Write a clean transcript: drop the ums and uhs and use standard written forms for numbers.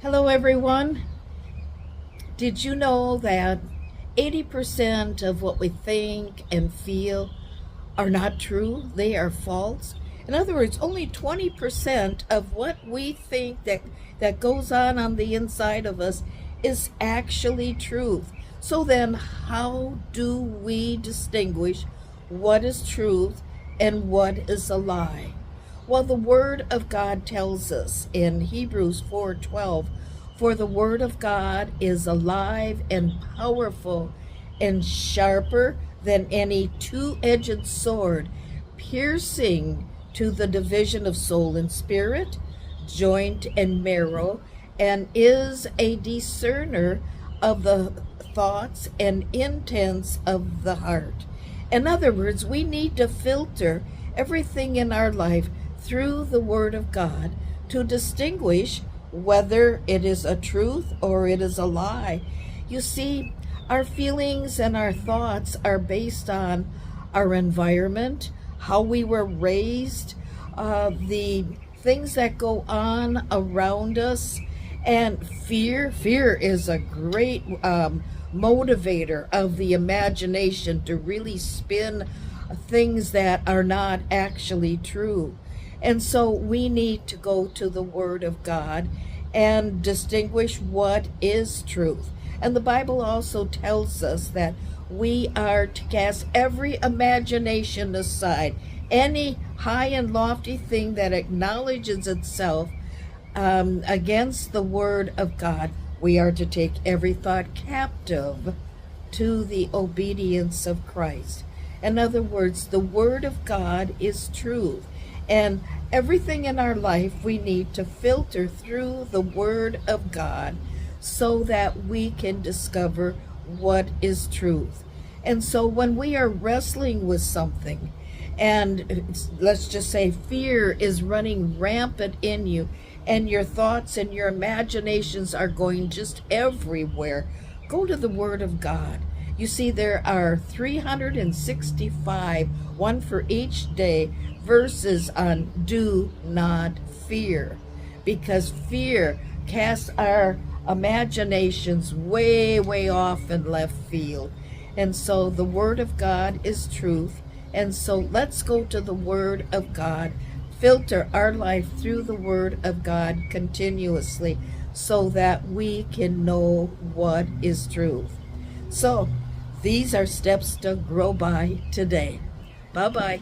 Hello, everyone. Did you know that 80% of what we think and feel are not true? They are false. In other words, only 20% of what we think that goes on the inside of us is actually truth. So then, how do we distinguish what is truth and what is a lie? Well, the Word of God tells us in Hebrews 4:12, for the Word of God is alive and powerful and sharper than any two-edged sword, piercing to the division of soul and spirit, joint and marrow, and is a discerner of the thoughts and intents of the heart. In other words, we need to filter everything in our life through the Word of God to distinguish whether it is a truth or it is a lie. You see, our feelings and our thoughts are based on our environment, how we were raised, the things that go on around us, and fear. Fear is a great motivator of the imagination to really spin things that are not actually true. And so we need to go to the Word of God and distinguish what is truth. And the Bible also tells us that we are to cast every imagination aside, any high and lofty thing that acknowledges itself against the Word of God. We are to take every thought captive to the obedience of Christ. In other words, the Word of God is truth. And everything in our life we need to filter through the Word of God so that we can discover what is truth. And so when we are wrestling with something, and let's just say fear is running rampant in you, and your thoughts and your imaginations are going just everywhere, go to the Word of God. You see, there are 365, one for each day, verses on do not fear, because fear casts our imaginations way off in left field. And so the Word of God is truth. And so let's go to the Word of God, filter our life through the Word of God continuously so that we can know what is truth. So these are steps to grow by today. Bye-bye.